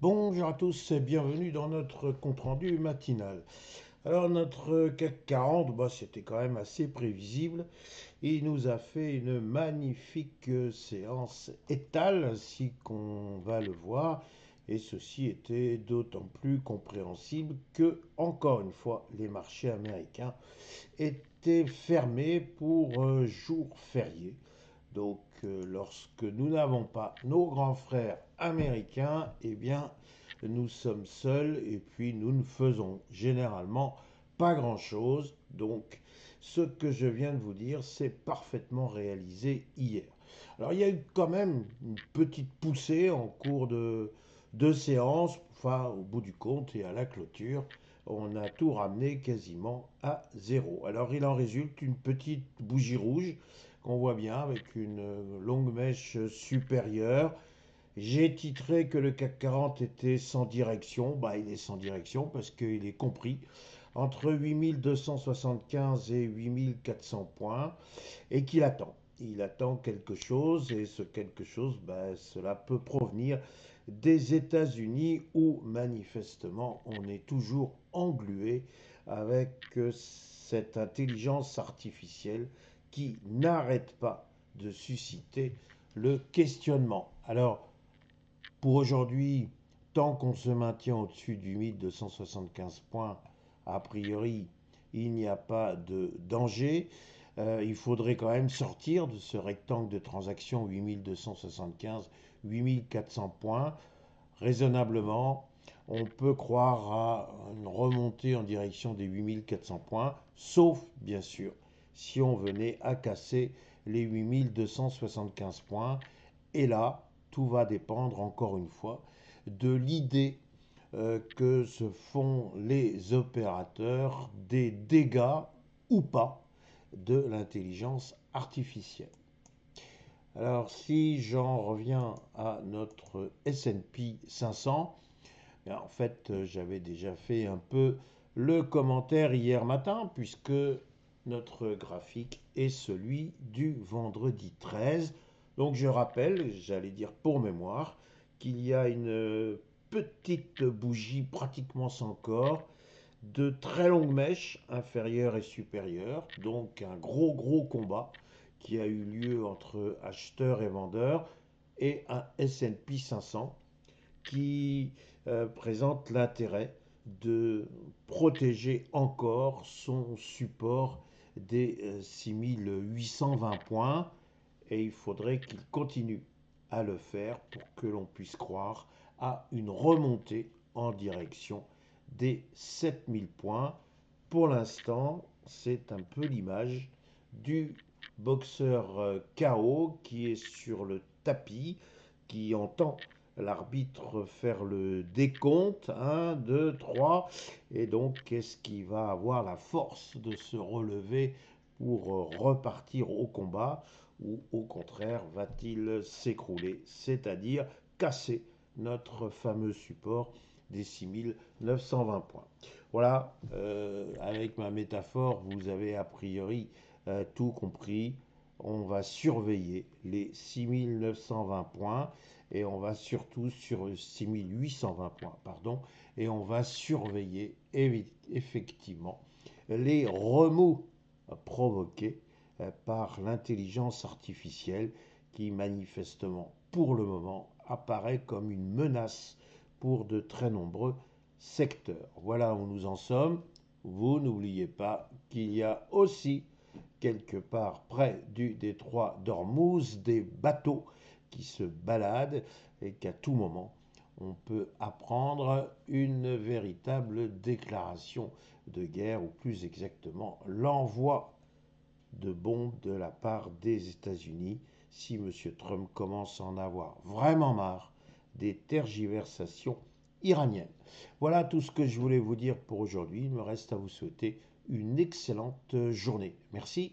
Bonjour à tous et bienvenue dans notre compte-rendu matinal. Alors notre CAC 40, c'était quand même assez prévisible. Il nous a fait une magnifique séance étale, ainsi qu'on va le voir. Et ceci était d'autant plus compréhensible que, encore une fois, les marchés américains étaient fermés pour jour férié. Donc, lorsque nous n'avons pas nos grands frères américains, eh bien, nous sommes seuls et puis nous ne faisons généralement pas grand-chose. Donc, ce que je viens de vous dire, c'est parfaitement réalisé hier. Alors, il y a eu quand même une petite poussée en cours de séance, enfin, au bout du compte et à la clôture. On a tout ramené quasiment à zéro. Alors, il en résulte une petite bougie rouge qu'on voit bien avec une longue mèche supérieure. J'ai titré que le CAC 40 était sans direction. Il est sans direction parce qu'il est compris entre 8275 et 8400 points et qu'il attend. Il attend quelque chose et ce quelque chose, cela peut provenir des États-Unis où manifestement on est toujours englué avec cette intelligence artificielle qui n'arrête pas de susciter le questionnement. Alors, pour aujourd'hui, tant qu'on se maintient au-dessus du mythe de 175 points, a priori, il n'y a pas de danger. Il faudrait quand même sortir de ce rectangle de transaction 8275-8400 points. Raisonnablement, on peut croire à une remontée en direction des 8400 points, sauf bien sûr si on venait à casser les 8275 points. Et là, tout va dépendre encore une fois de l'idée que se font les opérateurs des dégâts ou pas de l'intelligence artificielle. Alors si j'en reviens à notre S&P 500, en fait j'avais déjà fait un peu le commentaire hier matin puisque notre graphique est celui du vendredi 13. Donc je rappelle, j'allais dire pour mémoire, qu'il y a une petite bougie pratiquement sans corps, de très longues mèches inférieures et supérieures, donc un gros combat qui a eu lieu entre acheteurs et vendeurs, et un S&P 500 qui présente l'intérêt de protéger encore son support des 6820 points et il faudrait qu'il continue à le faire pour que l'on puisse croire à une remontée en direction des 7000 points. Pour l'instant, c'est un peu l'image du boxeur KO qui est sur le tapis, qui entend l'arbitre faire le décompte, 1, 2, 3, et donc est-ce qu'il va avoir la force de se relever pour repartir au combat, ou au contraire va-t-il s'écrouler, c'est-à-dire casser notre fameux support des 6920 points. Voilà, avec ma métaphore, vous avez a priori tout compris. On va surveiller les 6920 points et on va surtout sur 6820 points, pardon, et on va surveiller effectivement les remous provoqués par l'intelligence artificielle qui manifestement pour le moment apparaît comme une menace pour de très nombreux secteurs. Voilà où nous en sommes. Vous n'oubliez pas qu'il y a aussi quelque part près du détroit d'Ormuz des bateaux qui se baladent et qu'à tout moment on peut apprendre une véritable déclaration de guerre ou plus exactement l'envoi de bombes de la part des États-Unis si M. Trump commence à en avoir vraiment marre des tergiversations iraniennes. Voilà tout ce que je voulais vous dire pour aujourd'hui. Il me reste à vous souhaiter une excellente journée. Merci.